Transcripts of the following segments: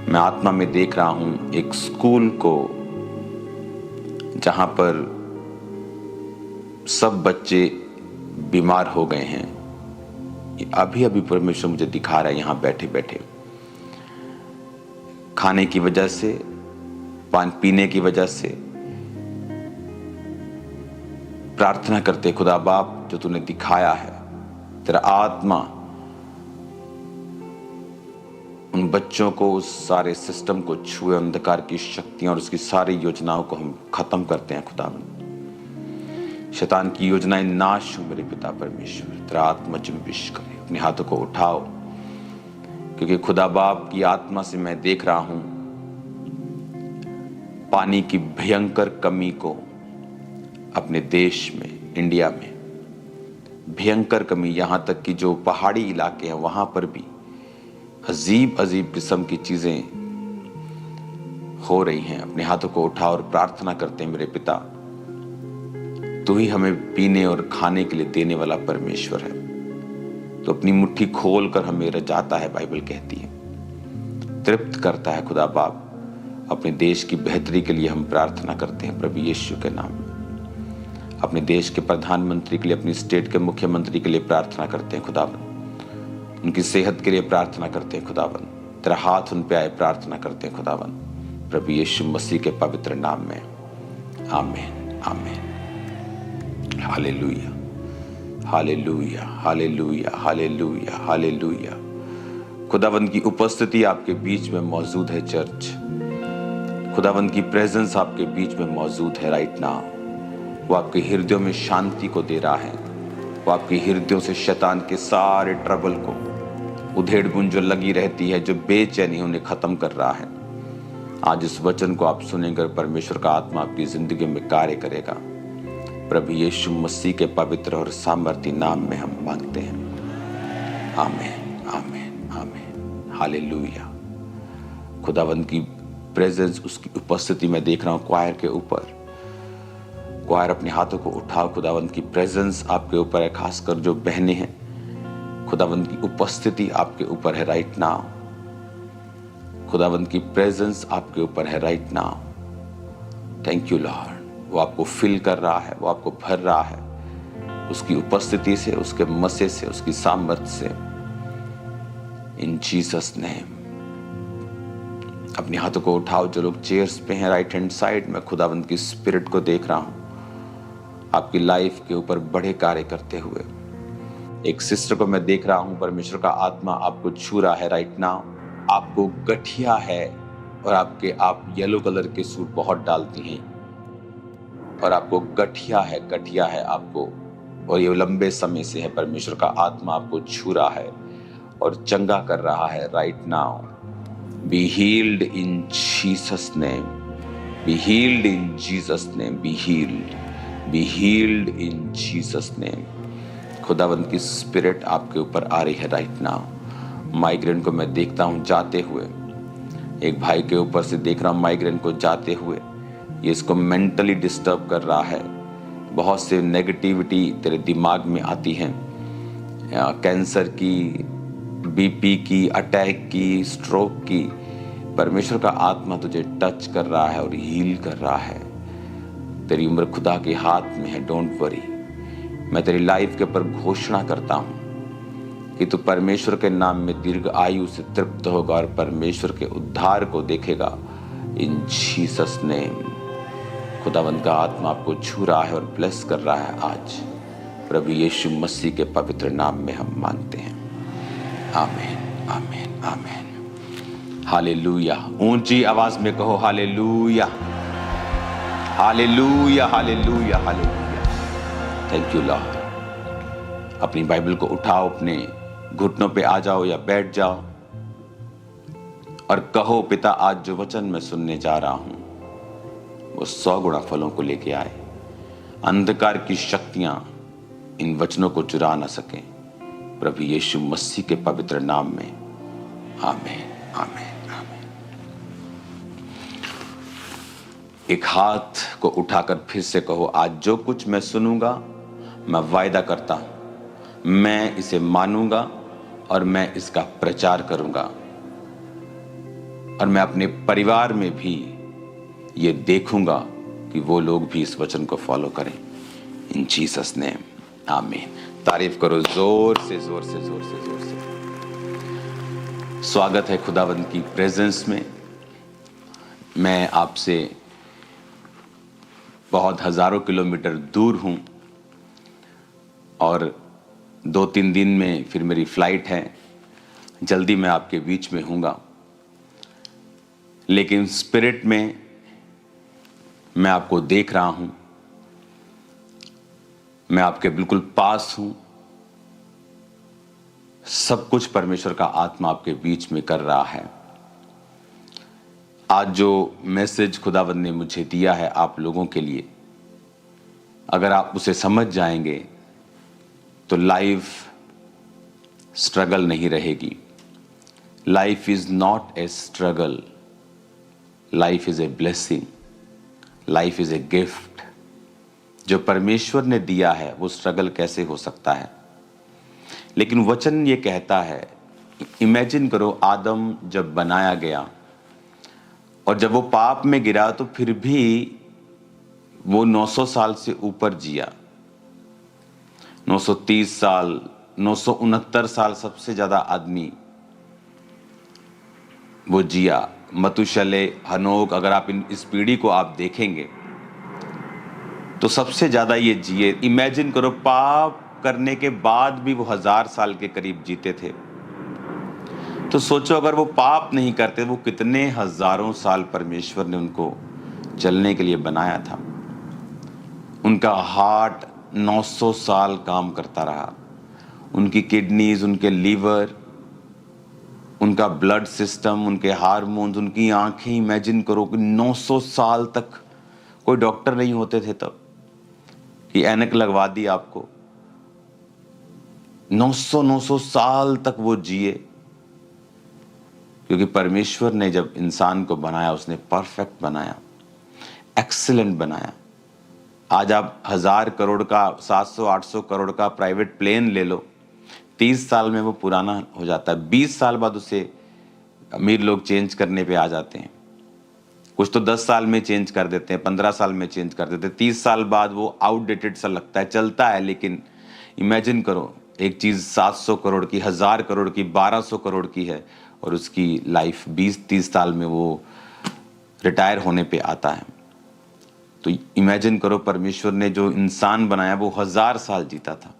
मैं आत्मा में देख रहा हूं एक स्कूल को जहां पर सब बच्चे बीमार हो गए हैं। अभी अभी परमेश्वर मुझे दिखा रहा है, यहां बैठे बैठे खाने की वजह से, पानी पीने की वजह से। प्रार्थना करते खुदा बाप, जो तूने दिखाया है, तेरा आत्मा उन बच्चों को, उस सारे सिस्टम को छुए, अंधकार की शक्तियां और उसकी सारी योजनाओं को हम खत्म करते हैं खुदावन। शैतान की योजनाएं नाश हो मेरे पिता परमेश्वर। तेरा आत्मा जुम्बिश करे। अपने हाथों को उठाओ, क्योंकि खुदा बाप की आत्मा से मैं देख रहा हूं पानी की भयंकर कमी को अपने देश में, इंडिया में भयंकर कमी। यहां तक कि जो पहाड़ी इलाके हैं वहां पर भी अजीब अजीब किस्म की चीजें हो रही हैं। अपने हाथों को उठा और प्रार्थना करते हैं मेरे पिता, तू ही हमें पीने और खाने के लिए देने वाला परमेश्वर है। तो अपनी मुट्ठी खोल कर हमें रजाता है, बाइबल कहती है, तृप्त करता है खुदा बाप। अपने देश की बेहतरी के लिए हम प्रार्थना करते हैं प्रभु यीशु के नाम में। अपने देश के प्रधानमंत्री के लिए, अपनी स्टेट के मुख्यमंत्री के लिए प्रार्थना करते हैं खुदावन। उनकी सेहत के लिए प्रार्थना करते हैं खुदावन। तेरा हाथ उन पे आए, प्रार्थना करते हैं खुदावन, प्रभु यीशु मसीह के पवित्र नाम में। आमीन, आमीन। Hallelujah, hallelujah, hallelujah, hallelujah, hallelujah. खुदावन की उपस्थिति आपके बीच में मौजूद है चर्च। खुदावन की प्रेजेंस आपके बीच में मौजूद है राइट नाउ। वो आपके हृदयों में शांति को दे रहा है। वो आपके हृदयों से शैतान के सारे ट्रबल को, उधेड़ बुन जो लगी रहती है, जो बेचैनी, उन्हें खत्म कर रहा है। आज इस वचन को आप सुनेंगे, परमेश्वर का आत्मा आपकी जिंदगी में कार्य करेगा। प्रभु यीशु मसीह के पवित्र और सामर्थी नाम में हम मांगते हैं। आमीन, आमीन, आमीन। हालेलुया। खुदावन की प्रेजेंस, उसकी उपस्थिति में देख रहा हूं क्वायर के ऊपर। क्वायर अपने हाथों को उठाओ। खुदावन की प्रेजेंस आपके ऊपर है, खासकर जो बहनें हैं, खुदावन की उपस्थिति आपके ऊपर है राइट नाउ। खुदावन की प्रेजेंस आपके ऊपर है right now. Thank you Lord. वो आपको फिल कर रहा है, वो आपको भर रहा है उसकी उपस्थिति से, उसके मसे से, उसकी सामर्थ से। इन जीसस नेम। अपने हाथों को उठाओ। जो लोग चेयर्स पे हैं राइट हैंड साइड में, खुदावन की स्पिरिट को देख रहा हूं आपकी लाइफ के ऊपर बड़े कार्य करते हुए। एक सिस्टर को मैं देख रहा हूं, परमेश्वर का आत्मा आपको छू रहा है राइट नाउ। आपको गठिया है और आप येलो कलर के सूट बहुत डालती हैं और आपको गठिया है आपको, और ये लंबे समय से है। परमेश्वर का आत्मा आपको छू रहा है और चंगा कर रहा है right now. Be healed in Jesus name, be healed in Jesus name, be healed in Jesus name. खुदावन की स्पिरिट आपके ऊपर आ रही है राइट नाउ। माइग्रेन को मैं देखता हूं जाते हुए, एक भाई के ऊपर से देख रहा हूं माइग्रेन को जाते हुए। ये इसको मेंटली डिस्टर्ब कर रहा है। बहुत से नेगेटिविटी तेरे दिमाग में आती है, कैंसर की, बीपी की, अटैक की, स्ट्रोक की। परमेश्वर का आत्मा तुझे टच कर रहा है और हील कर रहा है। तेरी उम्र खुदा के हाथ में है, डोंट वरी। मैं तेरी लाइफ के ऊपर घोषणा करता हूं कि तू परमेश्वर के नाम में दीर्घ आयु से तृप्त होगा और परमेश्वर के उद्धार को देखेगा इन जीसस नेम। खुदावंद का आत्मा आपको छू रहा है और ब्लेस कर रहा है आज। प्रभु यीशु मसीह के पवित्र नाम में हम मांगते हैं। आमीन, आमीन, आमीन। हालेलुया। ऊंची आवाज में कहो hallelujah, hallelujah, hallelujah, hallelujah. Thank you Lord. अपनी बाइबल को उठाओ, अपने घुटनों पे आ जाओ या बैठ जाओ और कहो, पिता आज जो वचन मैं सुनने जा रहा हूं वो 100 गुणा फलों को लेके आए। अंधकार की शक्तियां इन वचनों को चुरा ना सकें। प्रभु यीशु मसीह के पवित्र नाम में आमीन, आमीन, आमीन। एक हाथ को उठाकर फिर से कहो, आज जो कुछ मैं सुनूंगा, मैं वायदा करता हूं, मैं इसे मानूंगा और मैं इसका प्रचार करूंगा। और मैं अपने परिवार में भी ये देखूंगा कि वो लोग भी इस वचन को फॉलो करें। इन जीसस नेम, आमीन। तारीफ करो जोर से, जोर से, जोर से, जोर से। स्वागत है खुदावंद की प्रेजेंस में। मैं आपसे बहुत हजारों किलोमीटर दूर हूं और 2-3 दिन में फिर मेरी फ्लाइट है। जल्दी मैं आपके बीच में हूँगा, लेकिन स्पिरिट में मैं आपको देख रहा हूं। मैं आपके बिल्कुल पास हूं। सब कुछ परमेश्वर का आत्मा आपके बीच में कर रहा है। आज जो मैसेज खुदावंद ने मुझे दिया है आप लोगों के लिए, अगर आप उसे समझ जाएंगे तो लाइफ स्ट्रगल नहीं रहेगी। Life is not a struggle, life is a blessing, life is a gift. जो परमेश्वर ने दिया है वो स्ट्रगल कैसे हो सकता है? लेकिन वचन ये कहता है, इमेजिन करो आदम जब बनाया गया और जब वो पाप में गिरा तो फिर भी वो 900 साल से ऊपर जिया। 930 साल, 969 साल सबसे ज्यादा आदमी वो जिया। मतुशले, हनोक, अगर आप इस पीढ़ी को आप देखेंगे तो सबसे ज्यादा ये जिए। इमेजिन करो पाप करने के बाद भी वो 1000 साल के करीब जीते थे। तो सोचो अगर वो पाप नहीं करते, वो कितने हजारों साल परमेश्वर ने उनको चलने के लिए बनाया था। उनका हार्ट 900 साल काम करता रहा, उनकी किडनीज, उनके लीवर, उनका ब्लड सिस्टम, उनके हार्मोन्स, उनकी आंखें। इमेजिन करो कि 900 साल तक कोई डॉक्टर नहीं होते थे तब कि ऐनक लगवा दी आपको। 900 साल तक वो जिए, क्योंकि परमेश्वर ने जब इंसान को बनाया उसने परफेक्ट बनाया, एक्सीलेंट बनाया। आज आप 1000 करोड़ का, 700-800 करोड़ का प्राइवेट प्लेन ले लो, 30 साल में वो पुराना हो जाता है। 20 साल बाद उसे अमीर लोग चेंज करने पे आ जाते हैं। कुछ तो 10 साल में चेंज कर देते हैं, 15 साल में चेंज कर देते हैं। 30 साल बाद वो आउटडेटेड सा लगता है, चलता है। लेकिन इमेजिन करो एक चीज 700 करोड़ की, 1000 करोड़ की, 1200 करोड़ की है और उसकी लाइफ 20-30 साल में वो रिटायर होने पे आता है। तो इमेजिन करो परमेश्वर ने जो इंसान बनाया वो 1000 साल जीता था।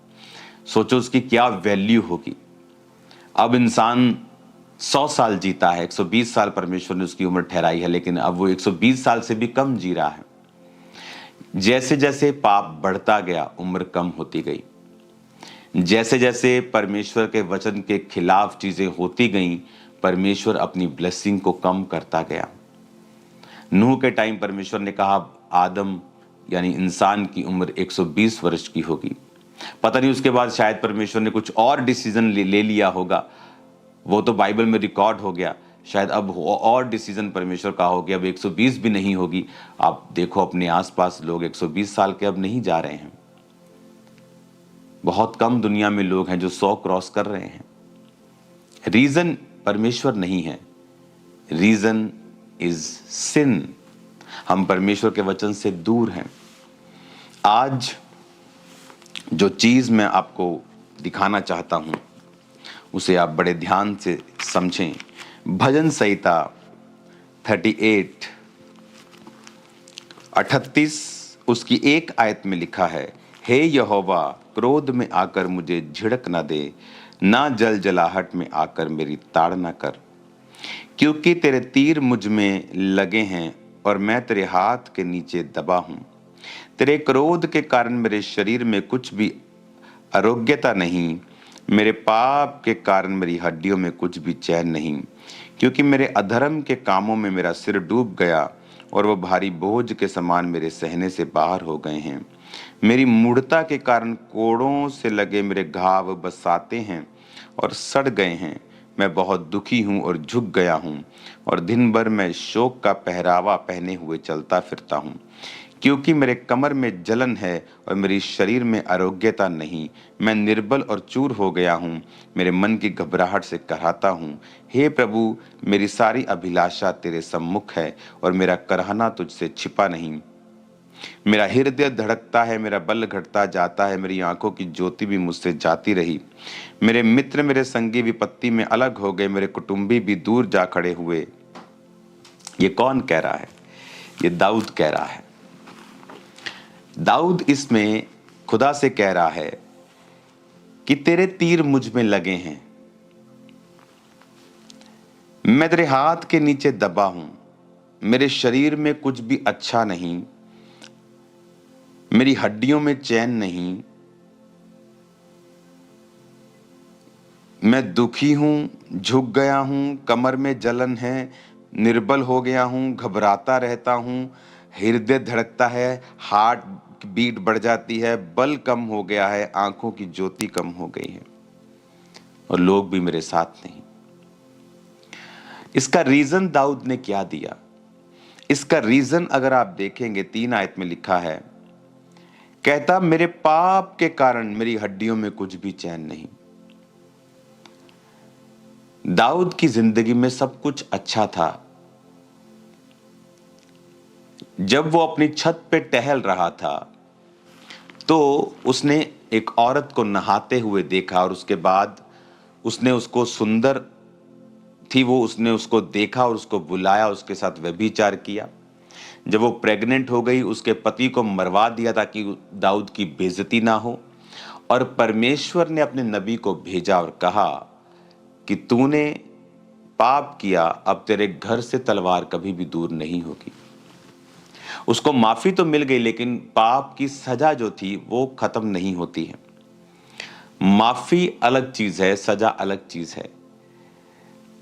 सोचो उसकी क्या वैल्यू होगी। अब इंसान 100 साल जीता है, 120 साल परमेश्वर ने उसकी उम्र ठहराई है, लेकिन अब वो 120 साल से भी कम जी रहा है। जैसे जैसे पाप बढ़ता गया उम्र कम होती गई। जैसे जैसे परमेश्वर के वचन के खिलाफ चीजें होती गईं, परमेश्वर अपनी ब्लेसिंग को कम करता गया। नूह के टाइम परमेश्वर ने कहा आदम यानी इंसान की उम्र 120 वर्ष की होगी। पता नहीं उसके बाद शायद परमेश्वर ने कुछ और डिसीजन ले लिया होगा, वो तो बाइबल में रिकॉर्ड हो गया। शायद अब और डिसीजन परमेश्वर का हो गया, अब 120 भी नहीं होगी। आप देखो अपने आसपास लोग 120 साल के अब नहीं जा रहे हैं। बहुत कम दुनिया में लोग हैं जो 100 क्रॉस कर रहे हैं। रीजन परमेश्वर नहीं है, रीजन इज सिन। हम परमेश्वर के वचन से दूर हैं। आज जो चीज मैं आपको दिखाना चाहता हूं उसे आप बड़े ध्यान से समझें। भजन संहिता 38 उसकी एक आयत में लिखा है, हे यहोवा क्रोध में आकर मुझे झिड़क न दे, ना जल जलाहट में आकर मेरी ताड़ न कर। क्योंकि तेरे तीर मुझ में लगे हैं और मैं तेरे हाथ के नीचे दबा हूं। तेरे क्रोध के कारण मेरे शरीर में कुछ भी आरोग्यता नहीं, मेरे पाप के कारण मेरी हड्डियों में कुछ भी चैन नहीं। क्योंकि मेरे अधर्म के कामों में मेरा सिर डूब गया और वो भारी बोझ के समान मेरे सहने से बाहर हो गए हैं। मेरी मूढ़ता के कारण कोड़ों से लगे मेरे घाव बसाते हैं और सड़ गए हैं। मैं बहुत दुखी हूँ और झुक गया हूँ और दिन भर मैं शोक का पहरावा पहने हुए चलता फिरता हूँ। क्योंकि मेरे कमर में जलन है और मेरी शरीर में आरोग्यता नहीं। मैं निर्बल और चूर हो गया हूँ, मेरे मन की घबराहट से कराहता हूँ। हे प्रभु, मेरी सारी अभिलाषा तेरे सम्मुख है और मेरा करहना तुझसे छिपा नहीं। मेरा हृदय धड़कता है, मेरा बल घटता जाता है, मेरी आंखों की ज्योति भी मुझसे जाती रही। मेरे मित्र मेरे संगी विपत्ति में अलग हो गए, मेरे कुटुंबी भी दूर जा खड़े हुए। ये कौन कह रहा है? ये दाऊद कह रहा है। दाऊद इसमें खुदा से कह रहा है कि तेरे तीर मुझ में लगे हैं, मैं तेरे हाथ के नीचे दबा हूं, मेरे शरीर में कुछ भी अच्छा नहीं, मेरी हड्डियों में चैन नहीं, मैं दुखी हूं, झुक गया हूं, कमर में जलन है, निर्बल हो गया हूं, घबराता रहता हूं, हृदय धड़कता है, हार्ट बीट बढ़ जाती है, बल कम हो गया है, आंखों की ज्योति कम हो गई है और लोग भी मेरे साथ नहीं। इसका रीजन दाऊद ने क्या दिया? इसका रीजन अगर आप देखेंगे 3 आयत में लिखा है, कहता मेरे पाप के कारण मेरी हड्डियों में कुछ भी चैन नहीं। दाऊद की जिंदगी में सब कुछ अच्छा था। जब वो अपनी छत पे टहल रहा था तो उसने एक औरत को नहाते हुए देखा और उसके बाद उसने उसको सुंदर थी वो, उसने उसको देखा और उसको बुलाया, उसके साथ व्यभिचार किया। जब वो प्रेग्नेंट हो गई, उसके पति को मरवा दिया ताकि दाऊद की बेइज्जती ना हो। और परमेश्वर ने अपने नबी को भेजा और कहा कि तूने पाप किया, अब तेरे घर से तलवार कभी भी दूर नहीं होगी। उसको माफी तो मिल गई, लेकिन पाप की सजा जो थी वो खत्म नहीं होती है। माफी अलग चीज है, सजा अलग चीज है।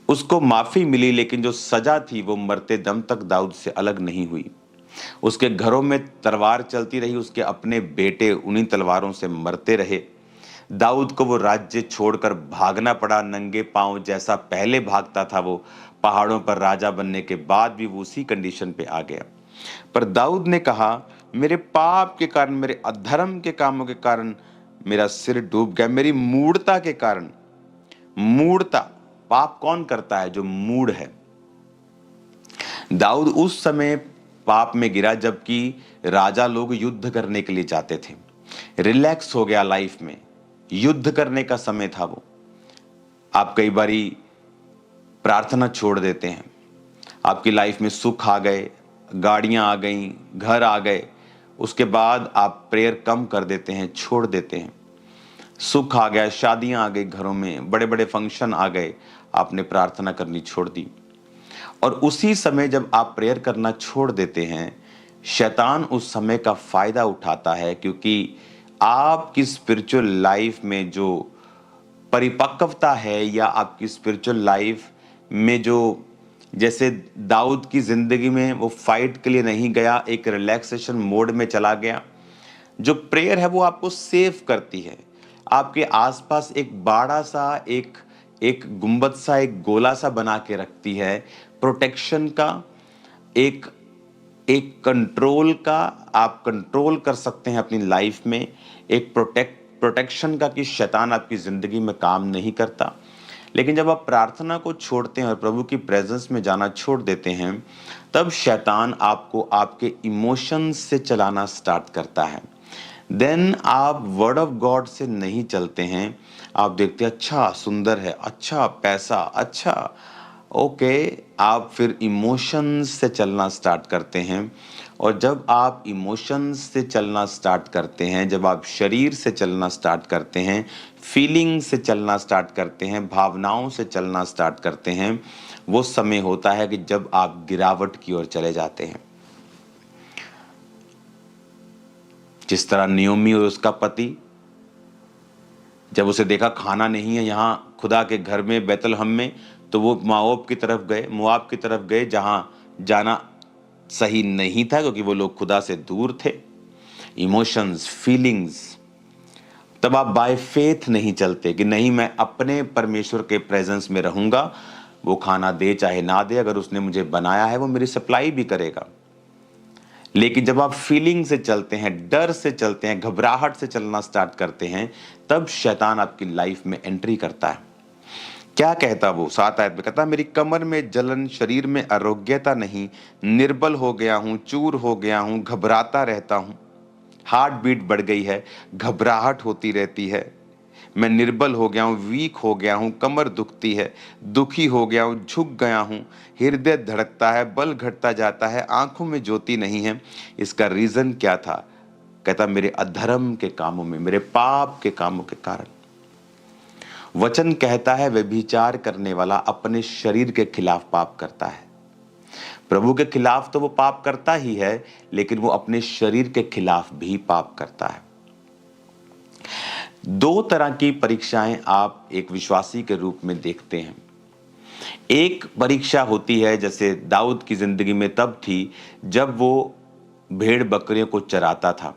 उसको माफी मिली, लेकिन जो सजा थी वो मरते दम तक दाऊद से अलग नहीं हुई। उसके घरों में तलवार चलती रही, उसके अपने बेटे उन्हीं तलवारों से मरते रहे। दाऊद को वो राज्य छोड़कर भागना पड़ा नंगे पांव, जैसा पहले भागता था वो पहाड़ों पर राजा बनने के बाद भी वो उसी कंडीशन पे आ गया। पर दाऊद ने कहा मेरे पाप के कारण, मेरे अधर्म के कामों के कारण मेरा सिर डूब गया, मेरी मूढ़ता के कारण। मूढ़ता, पाप कौन करता है? जो मूढ़ है। दाऊद उस समय पाप में गिरा जबकि राजा लोग युद्ध करने के लिए जाते थे। रिलैक्स हो गया लाइफ में, युद्ध करने का समय था वो। आप कई बारी प्रार्थना छोड़ देते हैं, आपकी लाइफ में सुख आ गए, गाड़ियां आ गई, घर आ गए, उसके बाद आप प्रेयर कम कर देते हैं, छोड़ देते हैं। सुख आ गया, शादियां आ गई, घरों में बड़े बड़े फंक्शन आ गए, आपने प्रार्थना करनी छोड़ दी। और उसी समय जब आप प्रेयर करना छोड़ देते हैं, शैतान उस समय का फायदा उठाता है, क्योंकि आपकी स्पिरिचुअल लाइफ में जो परिपक्वता है या आपकी स्पिरिचुअल लाइफ में जो, जैसे दाऊद की जिंदगी में वो फाइट के लिए नहीं गया, एक रिलैक्सेशन मोड में चला गया। जो प्रेयर है वो आपको सेव करती है, आपके आसपास एक बाड़ा सा, एक एक गुंबद सा, एक गोला सा बना के रखती है, प्रोटेक्शन का, एक एक कंट्रोल का। आप कंट्रोल कर सकते हैं अपनी लाइफ में, एक प्रोटेक्शन का कि शैतान आपकी जिंदगी में काम नहीं करता। लेकिन जब आप प्रार्थना को छोड़ते हैं और प्रभु की प्रेजेंस में जाना छोड़ देते हैं, तब शैतान आपको आपके इमोशंस से चलाना स्टार्ट करता है। देन आप वर्ड ऑफ गॉड से नहीं चलते हैं। आप देखते हैं अच्छा सुंदर है, अच्छा पैसा, अच्छा ओके, आप फिर इमोशंस से चलना स्टार्ट करते हैं। और जब आप इमोशंस से चलना स्टार्ट करते हैं, जब आप शरीर से चलना स्टार्ट करते हैं, फीलिंग से चलना स्टार्ट करते हैं, भावनाओं से चलना स्टार्ट करते हैं, वो समय होता है कि जब आप गिरावट की ओर चले जाते हैं। जिस तरह नियोमी और उसका पति, जब उसे देखा खाना नहीं है यहाँ खुदा के घर में बैतलहम में, तो वो मोआब की तरफ गए जहां जाना सही नहीं था, क्योंकि वो लोग खुदा से दूर थे। Emotions, feelings. तब आप बाय फेथ नहीं चलते कि नहीं मैं अपने परमेश्वर के प्रेजेंस में रहूंगा, वो खाना दे चाहे ना दे, अगर उसने मुझे बनाया है वो मेरी सप्लाई भी करेगा। लेकिन जब आप फीलिंग से चलते हैं, डर से चलते हैं, घबराहट से चलना स्टार्ट करते हैं, तब शैतान आपकी लाइफ में एंट्री करता है। क्या कहता वो 7 आयत में, कहता मेरी कमर में जलन, शरीर में आरोग्यता नहीं, निर्बल हो गया हूं, चूर हो गया हूं, घबराता रहता हूं। हार्ट बीट बढ़ गई है, घबराहट होती रहती है, मैं निर्बल हो गया हूँ, वीक हो गया हूँ, कमर दुखती है, दुखी हो गया हूँ, झुक गया हूँ, हृदय धड़कता है, बल घटता जाता है, आंखों में ज्योति नहीं है। इसका रीजन क्या था? कहता मेरे अधर्म के कामों में, मेरे पाप के कामों के कारण। वचन कहता है व्यभिचार करने वाला अपने शरीर के खिलाफ पाप करता है। प्रभु के खिलाफ तो वो पाप करता ही है, लेकिन वो अपने शरीर के खिलाफ भी पाप करता है। 2 तरह की परीक्षाएं आप एक विश्वासी के रूप में देखते हैं। एक परीक्षा होती है जैसे दाऊद की जिंदगी में तब थी जब वो भेड़ बकरियों को चराता था।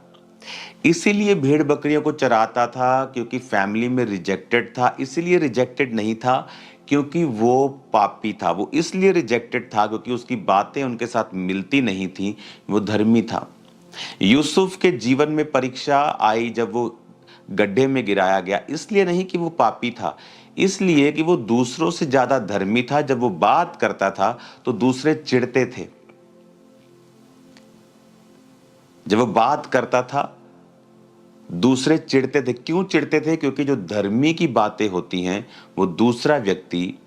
इसीलिए भेड़ बकरियों को चराता था क्योंकि फैमिली में रिजेक्टेड था। इसीलिए रिजेक्टेड नहीं था क्योंकि वो पापी था। वो इसलिए रिजेक्टेड था क्योंकि उसकी बातें उनके साथ मिलती नहीं थी। वो धर्मी था। यूसुफ के जीवन में परीक्षा आई जब वो गड्ढे में गिराया गया, इसलिए नहीं कि वो पापी था, इसलिए कि वो दूसरों से ज्यादा धर्मी था। जब वो बात करता था तो दूसरे चिढ़ते थे। जब वो बात करता था दूसरे चिढ़ते थे। क्यों चिढ़ते थे? क्योंकि जो धर्मी की बातें होती हैं वो दूसरा व्यक्ति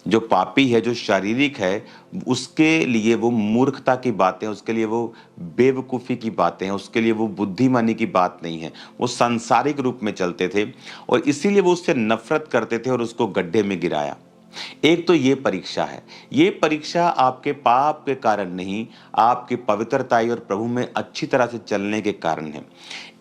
जो पापी है, जो शारीरिक है, उसके लिए वो मूर्खता की बातें, उसके लिए वो बेवकूफ़ी की बातें हैं, उसके लिए वो बुद्धिमानी की बात नहीं है। वो सांसारिक रूप में चलते थे और इसीलिए वो उससे नफरत करते थे और उसको गड्ढे में गिराया। एक तो ये परीक्षा है। ये परीक्षा आपके पाप के कारण नहीं, आपकी पवित्रताई और प्रभु में अच्छी तरह से चलने के कारण है।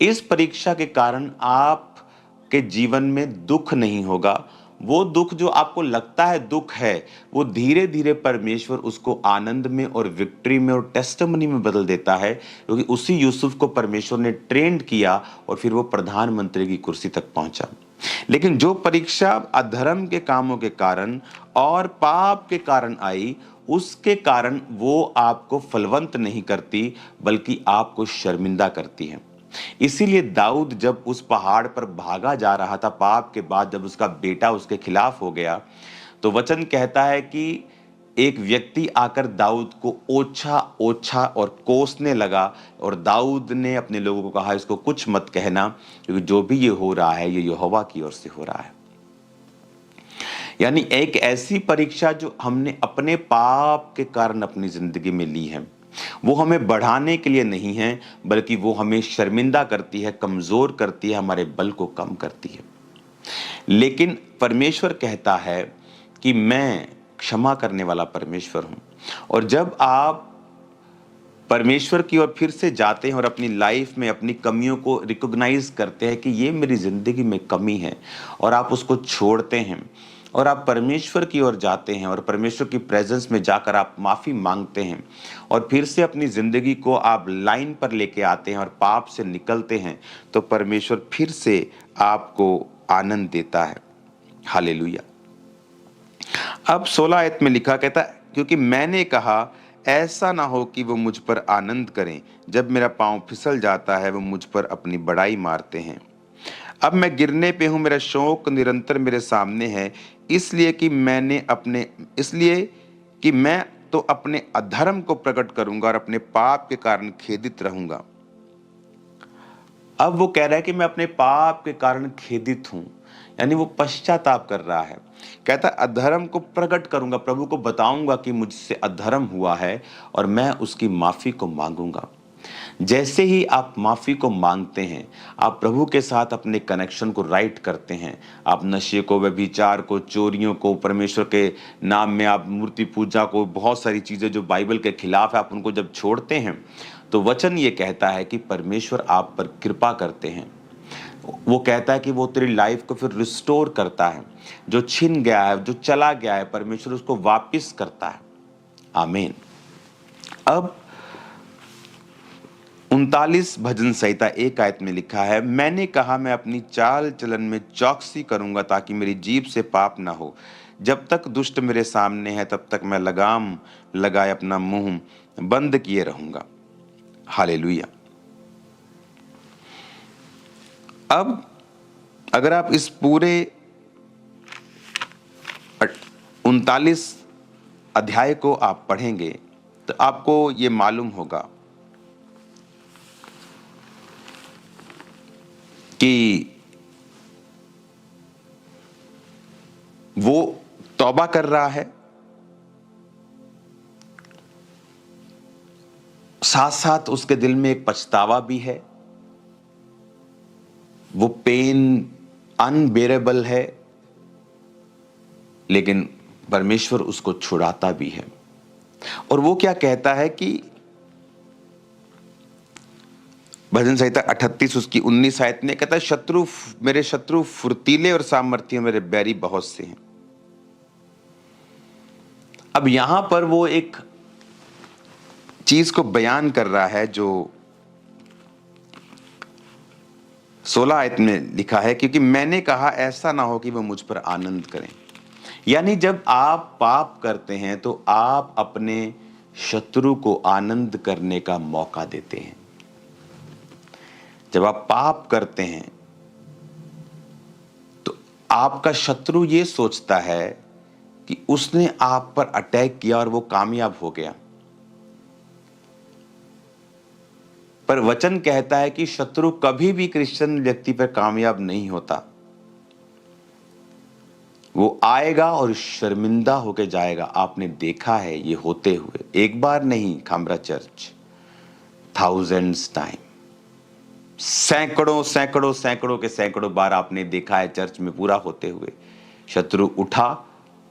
इस परीक्षा के कारण आपके जीवन में दुख नहीं होगा। वो दुख जो आपको लगता है दुख है, वो धीरे धीरे परमेश्वर उसको आनंद में और विक्ट्री में और टेस्टिमनी में बदल देता है, क्योंकि उसी यूसुफ को परमेश्वर ने ट्रेंड किया और फिर वो प्रधानमंत्री की कुर्सी तक पहुंचा। लेकिन जो परीक्षा अधर्म के कामों के कारण और पाप के कारण आई, उसके कारण वो आपको फलवंत नहीं करती बल्कि आपको शर्मिंदा करती है। इसीलिए दाऊद जब उस पहाड़ पर भागा जा रहा था पाप के बाद, जब उसका बेटा उसके खिलाफ हो गया, तो वचन कहता है कि एक व्यक्ति आकर दाऊद को ओछा ओछा और कोसने लगा और दाऊद ने अपने लोगों को कहा इसको कुछ मत कहना, क्योंकि जो भी ये हो रहा है ये यहोवा की ओर से हो रहा है। यानी एक ऐसी परीक्षा जो हमने अपने पाप के कारण अपनी जिंदगी में ली है, वो हमें बढ़ाने के लिए नहीं है, बल्कि वो हमें शर्मिंदा करती है, कमजोर करती है, हमारे बल को कम करती है। लेकिन परमेश्वर कहता है कि मैं क्षमा करने वाला परमेश्वर हूं। और जब आप परमेश्वर की ओर फिर से जाते हैं और अपनी लाइफ में अपनी कमियों को रिकॉग्नाइज करते हैं कि ये मेरी जिंदगी में कमी है, और आप उसको छोड़ते हैं और आप परमेश्वर की ओर जाते हैं और परमेश्वर की प्रेजेंस में जाकर आप माफ़ी मांगते हैं और फिर से अपनी ज़िंदगी को आप लाइन पर लेके आते हैं और पाप से निकलते हैं, तो परमेश्वर फिर से आपको आनंद देता है। हालेलुया। अब 16 आयत में लिखा, कहता क्योंकि मैंने कहा ऐसा ना हो कि वो मुझ पर आनंद करें, जब मेरा पांव फिसल जाता है वो मुझ पर अपनी बड़ाई मारते हैं। अब मैं गिरने पे हूँ, मेरा शौक निरंतर मेरे सामने है, इसलिए कि मैं तो अपने अधर्म को प्रकट करूंगा और अपने पाप के कारण खेदित रहूंगा। अब वो कह रहा है कि मैं अपने पाप के कारण खेदित हूं, यानी वो पश्चाताप कर रहा है। कहता अधर्म को प्रकट करूंगा, प्रभु को बताऊंगा कि मुझसे अधर्म हुआ है और मैं उसकी माफी को मांगूंगा। जैसे ही आप माफी को मांगते हैं, आप प्रभु के साथ अपने कनेक्शन को राइट करते हैं। आप नशे को, व्यभिचार को, चोरियों को, परमेश्वर के नाम में आप मूर्ति पूजा को, बहुत सारी चीजें जो बाइबल के खिलाफ है, आप उनको जब छोड़ते हैं, तो वचन ये कहता है कि परमेश्वर आप पर कृपा करते हैं। वो कहता है कि वो तेरी लाइफ को फिर रिस्टोर करता है। जो छिन गया है, जो चला गया है, परमेश्वर उसको वापिस करता है। आमीन। अब 39 भजन संहिता 1 आयत में लिखा है, मैंने कहा मैं अपनी चाल चलन में चौकसी करूंगा ताकि मेरी जीभ से पाप ना हो। जब तक दुष्ट मेरे सामने है तब तक मैं लगाम लगाए अपना मुंह बंद किए रहूंगा। हालेलुया। अब अगर आप इस पूरे 39 अध्याय को आप पढ़ेंगे तो आपको ये मालूम होगा कि वो तौबा कर रहा है, साथ साथ उसके दिल में एक पछतावा भी है। वो पेन अनबेरेबल है, लेकिन परमेश्वर उसको छुड़ाता भी है। और वो क्या कहता है कि भजन संहिता 38 उसकी 19 आयत में कहता है, मेरे शत्रु फुर्तीले और सामर्थी, मेरे बैरी बहुत से हैं। अब यहां पर वो एक चीज को बयान कर रहा है जो 16 आयत में लिखा है, क्योंकि मैंने कहा ऐसा ना हो कि वो मुझ पर आनंद करें। यानी जब आप पाप करते हैं तो आप अपने शत्रु को आनंद करने का मौका देते हैं। जब आप पाप करते हैं तो आपका शत्रु ये सोचता है कि उसने आप पर अटैक किया और वो कामयाब हो गया, पर वचन कहता है कि शत्रु कभी भी क्रिश्चियन व्यक्ति पर कामयाब नहीं होता। वो आएगा और शर्मिंदा होकर जाएगा। आपने देखा है ये होते हुए, एक बार नहीं खामरा चर्च, थाउजेंड्स टाइम, सैकड़ों के सैकड़ों बार आपने देखा है चर्च में पूरा होते हुए। शत्रु उठा,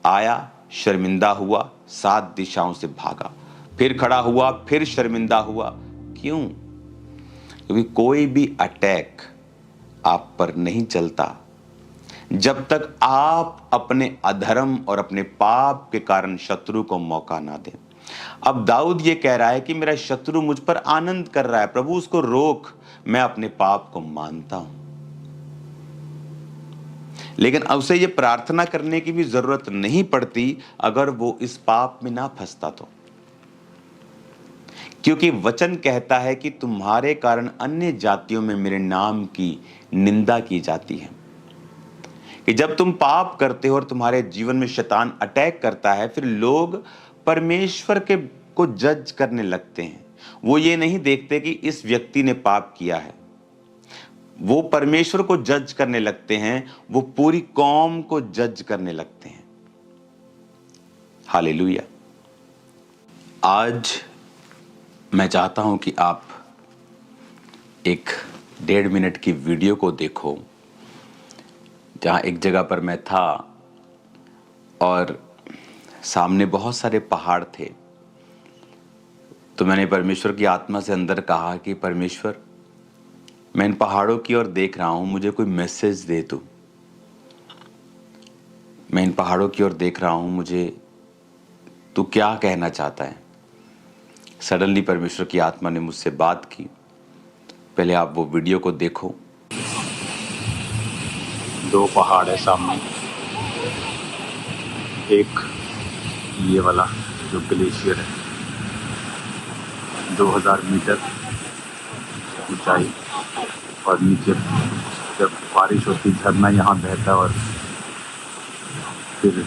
आया, शर्मिंदा हुआ, 7 दिशाओं से भागा, फिर खड़ा हुआ, फिर शर्मिंदा हुआ। क्यों? क्योंकि कोई भी अटैक आप पर नहीं चलता जब तक आप अपने अधर्म और अपने पाप के कारण शत्रु को मौका ना दें। अब दाऊद ये कह रहा है कि मेरा शत्रु मुझ पर आनंद कर रहा है, प्रभु उसको रोक, मैं अपने पाप को मानता हूं। लेकिन अब उसे ये प्रार्थना करने की भी जरूरत नहीं पड़ती अगर वो इस पाप में ना फंसता तो, क्योंकि वचन कहता है कि तुम्हारे कारण अन्य जातियों में मेरे नाम की निंदा की जाती है। कि जब तुम पाप करते हो और तुम्हारे जीवन में शैतान अटैक करता है, फिर लोग परमेश्वर को जज करने लगते हैं। वो ये नहीं देखते कि इस व्यक्ति ने पाप किया है, वो परमेश्वर को जज करने लगते हैं, वो पूरी कौम को जज करने लगते हैं। हालेलुया। आज मैं चाहता हूं कि आप एक 1.5 मिनट की वीडियो को देखो, जहां एक जगह पर मैं था और सामने बहुत सारे पहाड़ थे। तो मैंने परमेश्वर की आत्मा से अंदर कहा कि परमेश्वर, मैं इन पहाड़ों की ओर देख रहा हूं, मुझे कोई मैसेज दे तू। मैं इन पहाड़ों की ओर देख रहा हूं, मुझे तू क्या कहना चाहता है। सडनली परमेश्वर की आत्मा ने मुझसे बात की। पहले आप वो वीडियो को देखो। 2 पहाड़ है सामने, एक ये वाला जो ग्लेशियर है, 2000 मीटर ऊंचाई, और नीचे जब बारिश होती झरना यहाँ बहता है और फिर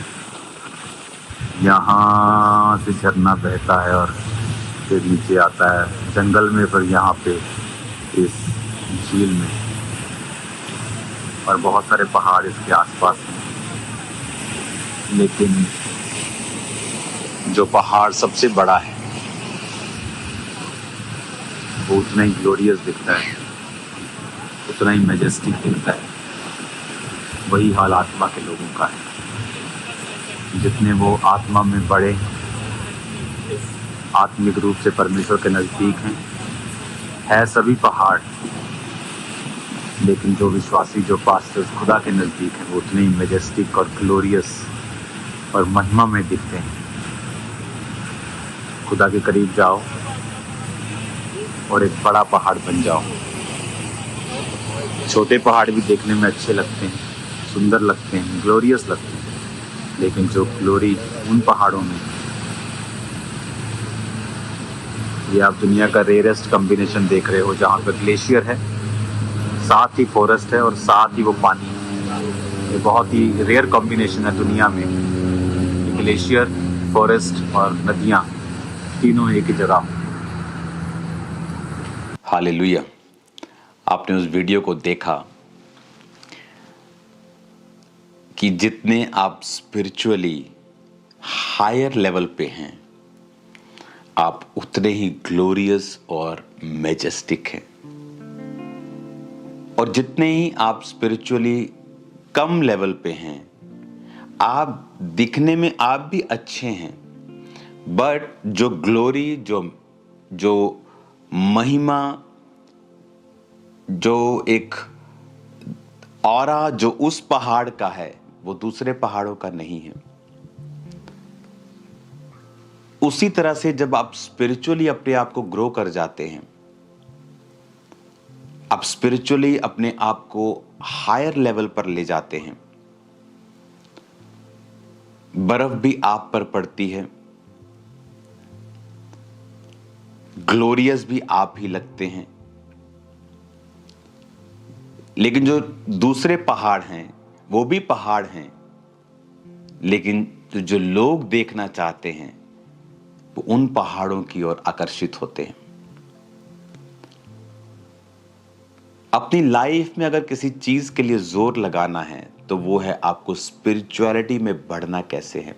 यहाँ से झरना बहता है और फिर नीचे आता है जंगल में, फिर यहाँ पे इस झील में, और बहुत सारे पहाड़ इसके आसपास हैं। लेकिन जो पहाड़ सबसे बड़ा है वो उतना ही ग्लोरियस दिखता है, उतना ही मैजेस्टिक दिखता है। वही हाल आत्मा के लोगों का है। जितने वो आत्मा में बड़े, आत्मिक रूप से परमेश्वर के नज़दीक है सभी पहाड़, लेकिन जो विश्वासी, जो पास्टर्स खुदा के नज़दीक हैं, वो उतने ही मैजेस्टिक और ग्लोरियस और महिमा में दिखते हैं। खुदा के करीब जाओ और एक बड़ा पहाड़ बन जाओ। छोटे पहाड़ भी देखने में अच्छे लगते हैं, सुंदर लगते हैं, ग्लोरियस लगते हैं, लेकिन जो ग्लोरी उन पहाड़ों में ये आप दुनिया का रेयरेस्ट कॉम्बिनेशन देख रहे हो, जहाँ पे ग्लेशियर है, साथ ही फॉरेस्ट है और साथ ही वो पानी है। ये बहुत ही रेयर कॉम्बिनेशन है दुनिया में, ग्लेशियर, फॉरेस्ट और नदियाँ तीनों एक ही जगह। हालेलुया। आपने उस वीडियो को देखा कि जितने आप स्पिरिचुअली हायर लेवल पे हैं, आप उतने ही ग्लोरियस और मैजेस्टिक हैं। और जितने ही आप स्पिरिचुअली कम लेवल पे हैं, आप दिखने में आप भी अच्छे हैं, बट जो ग्लोरी, जो महिमा, जो एक ऑरा जो उस पहाड़ का है, वो दूसरे पहाड़ों का नहीं है। उसी तरह से जब आप स्पिरिचुअली अपने आप को ग्रो कर जाते हैं, आप स्पिरिचुअली अपने आप को हायर लेवल पर ले जाते हैं, बर्फ भी आप पर पड़ती है, ग्लोरियस भी आप ही लगते हैं। लेकिन जो दूसरे पहाड़ हैं वो भी पहाड़ हैं, लेकिन जो लोग देखना चाहते हैं वो उन पहाड़ों की ओर आकर्षित होते हैं। अपनी लाइफ में अगर किसी चीज के लिए जोर लगाना है तो वो है आपको स्पिरिचुअलिटी में बढ़ना कैसे है।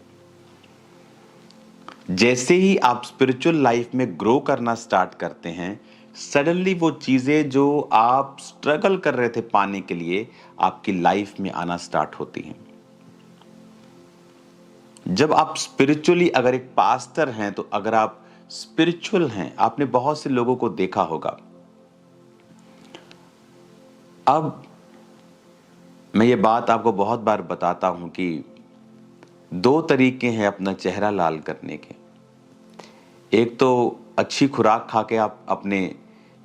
जैसे ही आप स्पिरिचुअल लाइफ में ग्रो करना स्टार्ट करते हैं, सडनली वो चीजें जो आप स्ट्रगल कर रहे थे पाने के लिए, आपकी लाइफ में आना स्टार्ट होती हैं। जब आप स्पिरिचुअली अगर एक पास्टर हैं, तो अगर आप स्पिरिचुअल हैं, आपने बहुत से लोगों को देखा होगा। अब मैं ये बात आपको बहुत बार बताता हूं कि 2 तरीके हैं अपना चेहरा लाल करने के। एक तो अच्छी खुराक खा के आप अपने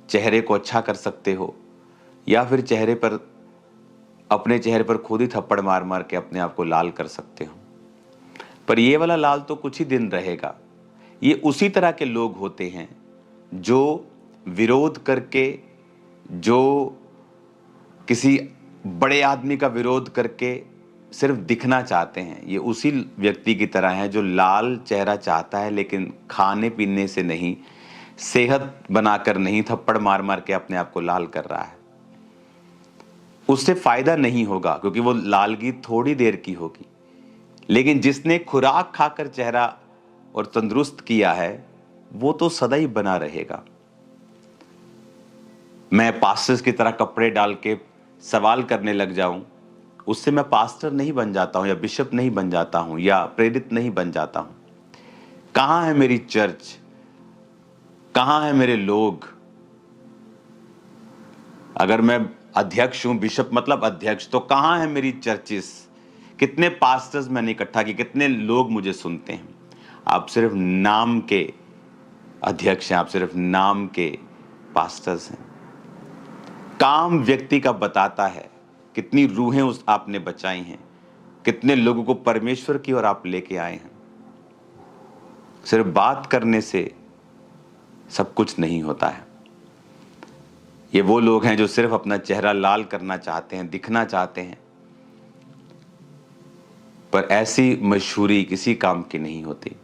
चेहरे को अच्छा कर सकते हो, या फिर अपने चेहरे पर खुद ही थप्पड़ मार मार के अपने आप को लाल कर सकते हो। पर ये वाला लाल तो कुछ ही दिन रहेगा। ये उसी तरह के लोग होते हैं जो विरोध करके, जो किसी बड़े आदमी का विरोध करके सिर्फ दिखना चाहते हैं। ये उसी व्यक्ति की तरह है जो लाल चेहरा चाहता है, लेकिन खाने पीने से नहीं, सेहत बनाकर नहीं, थप्पड़ मार मार के अपने आप को लाल कर रहा है। उससे फायदा नहीं होगा, क्योंकि वो लालगी थोड़ी देर की होगी। लेकिन जिसने खुराक खाकर चेहरा और तंदुरुस्त किया है, वो तो सदा ही बना रहेगा। मैं पास्टर्स की तरह कपड़े डाल के सवाल करने लग जाऊं, उससे मैं पास्टर नहीं बन जाता हूं, या बिशप नहीं बन जाता हूं, या प्रेरित नहीं बन जाता हूं। कहां है मेरी चर्च? कहां है मेरे लोग? अगर मैं अध्यक्ष हूं, बिशप मतलब अध्यक्ष, तो कहां है मेरी चर्चिस? कितने पास्टर्स मैंने इकट्ठा किए, कितने लोग मुझे सुनते हैं? आप सिर्फ नाम के अध्यक्ष हैं, आप सिर्फ नाम के पास्टर्स हैं। काम व्यक्ति का बताता है कितनी रूहें आपने बचाई हैं, कितने लोगों को परमेश्वर की ओर आप लेके आए हैं। सिर्फ बात करने से सब कुछ नहीं होता है। ये वो लोग हैं जो सिर्फ अपना चेहरा लाल करना चाहते हैं, दिखना चाहते हैं, पर ऐसी मशहूरी किसी काम की नहीं होती।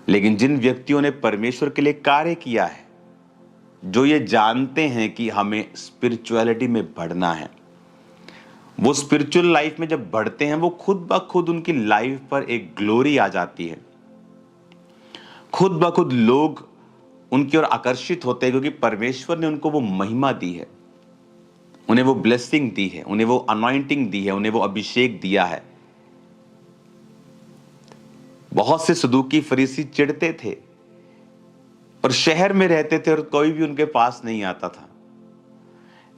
लेकिन जिन व्यक्तियों ने परमेश्वर के लिए कार्य किया है, जो ये जानते हैं कि हमें स्पिरिचुअलिटी में बढ़ना है, वो स्पिरिचुअल लाइफ में जब बढ़ते हैं, वो खुद ब खुद उनकी लाइफ पर एक ग्लोरी आ जाती है। खुद ब खुद लोग उनकी ओर आकर्षित होते हैं, क्योंकि परमेश्वर ने उनको वो महिमा दी है, उन्हें वो ब्लेसिंग दी है, उन्हें वो अनॉइंटिंग दी है, उन्हें वो अभिषेक दिया है। बहुत से सदूकी फरीसी चिढ़ते थे और शहर में रहते थे और कोई भी उनके पास नहीं आता था।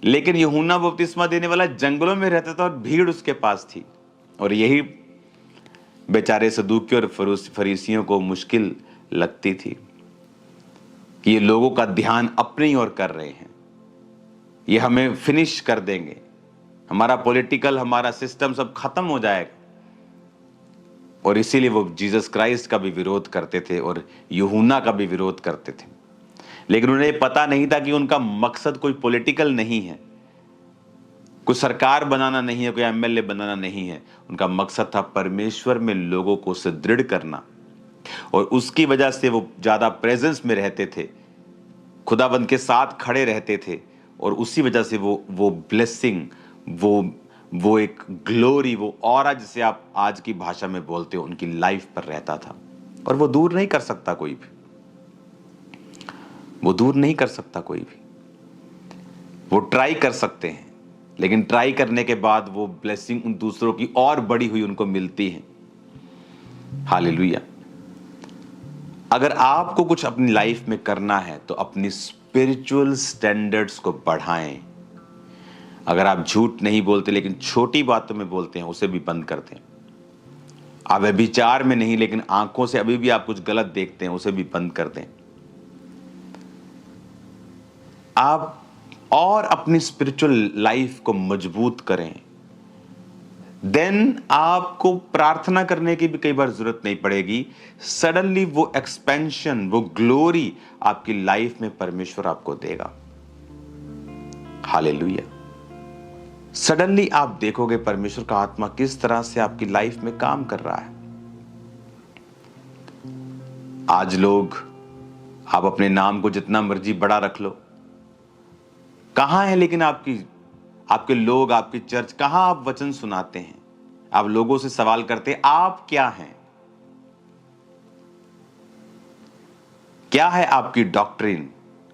लेकिन यूहन्ना बपतिस्मा देने वाला जंगलों में रहता था और भीड़ उसके पास थी। और यही बेचारे सदूकी और फरीसियों को मुश्किल लगती थी कि ये लोगों का ध्यान अपनी ओर कर रहे हैं, ये हमें फिनिश कर देंगे, हमारा पॉलिटिकल, हमारा सिस्टम सब खत्म हो जाएगा। और इसीलिए वो जीसस क्राइस्ट का भी विरोध करते थे और यूहन्ना का भी विरोध करते थे। लेकिन उन्हें पता नहीं था कि उनका मकसद कोई पॉलिटिकल नहीं है, कोई सरकार बनाना नहीं है, कोई एमएलए बनाना नहीं है। उनका मकसद था परमेश्वर में लोगों को सुदृढ़ करना, और उसकी वजह से वो ज्यादा प्रेजेंस में रहते थे, खुदाबंद के साथ खड़े रहते थे, और उसी वजह से वो ब्लेसिंग, वो एक ग्लोरी, वो ऑरा जिसे आप आज की भाषा में बोलते हो, उनकी लाइफ पर रहता था। और वो दूर नहीं कर सकता कोई भी, वो दूर नहीं कर सकता कोई भी। वो ट्राई कर सकते हैं, लेकिन ट्राई करने के बाद वो ब्लेसिंग उन दूसरों की और बड़ी हुई उनको मिलती है। हालेलुया। अगर आपको कुछ अपनी लाइफ में करना है तो अपनी स्पिरिचुअल स्टैंडर्ड्स को बढ़ाएं। अगर आप झूठ नहीं बोलते लेकिन छोटी बातों में बोलते हैं, उसे भी बंद कर दें। आप व्यभिचार में नहीं, लेकिन आंखों से अभी भी आप कुछ गलत देखते हैं, उसे भी बंद कर दें। आप और अपनी स्पिरिचुअल लाइफ को मजबूत करें। देन आपको प्रार्थना करने की भी कई बार जरूरत नहीं पड़ेगी। सडनली वो एक्सपेंशन, वो ग्लोरी आपकी लाइफ में परमेश्वर आपको देगा। हालेलुया। सडनली आप देखोगे परमेश्वर का आत्मा किस तरह से आपकी लाइफ में काम कर रहा है। आज लोग, आप अपने नाम को जितना मर्जी बड़ा रख लो, कहां है लेकिन आपके लोग, आपकी चर्च, कहां आप वचन सुनाते हैं? आप लोगों से सवाल करते हैं, आप क्या हैं? क्या है आपकी डॉक्ट्रिन?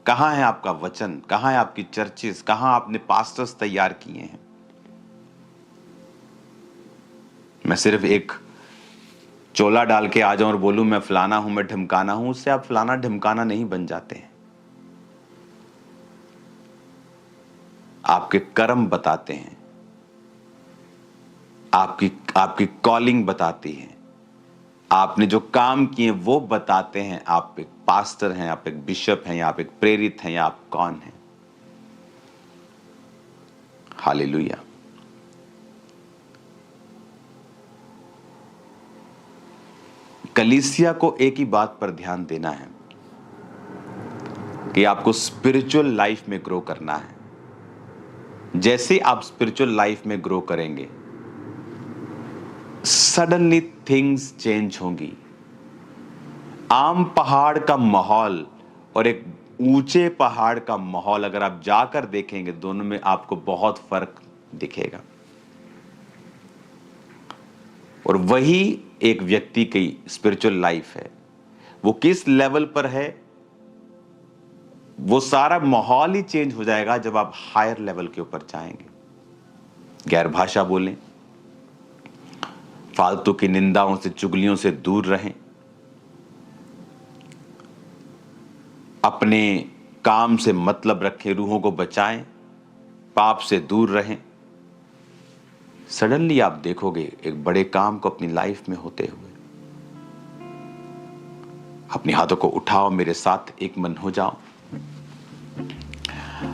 कहां है आपका वचन? कहां है आपकी चर्चेस? कहां आपने पास्टर्स तैयार किए हैं? मैं सिर्फ एक चोला डाल के आ जाऊं और बोलूं मैं फलाना हूं, मैं ढिमकाना हूं, उससे आप फलाना ढिमकाना नहीं बन जाते हैं। आपके कर्म बताते हैं, आपकी कॉलिंग बताती है, आपने जो काम किए वो बताते हैं। आप एक पास्टर हैं, आप एक बिशप हैं, या आप एक प्रेरित हैं, या आप कौन हैं। हालेलुया। कलीसिया को एक ही बात पर ध्यान देना है कि आपको स्पिरिचुअल लाइफ में ग्रो करना है। जैसे आप स्पिरिचुअल लाइफ में ग्रो करेंगे, सडनली थिंग्स चेंज होंगी। आम पहाड़ का माहौल और एक ऊंचे पहाड़ का माहौल अगर आप जाकर देखेंगे, दोनों में आपको बहुत फर्क दिखेगा। और वही एक व्यक्ति की स्पिरिचुअल लाइफ है। वो किस लेवल पर है, वो सारा माहौल ही चेंज हो जाएगा जब आप हायर लेवल के ऊपर जाएंगे। गैर भाषा बोलें, फालतू की निंदाओं से, चुगलियों से दूर रहें, अपने काम से मतलब रखें, रूहों को बचाएं, पाप से दूर रहें। सडनली आप देखोगे एक बड़े काम को अपनी लाइफ में होते हुए। अपने हाथों को उठाओ, मेरे साथ एक मन हो जाओ।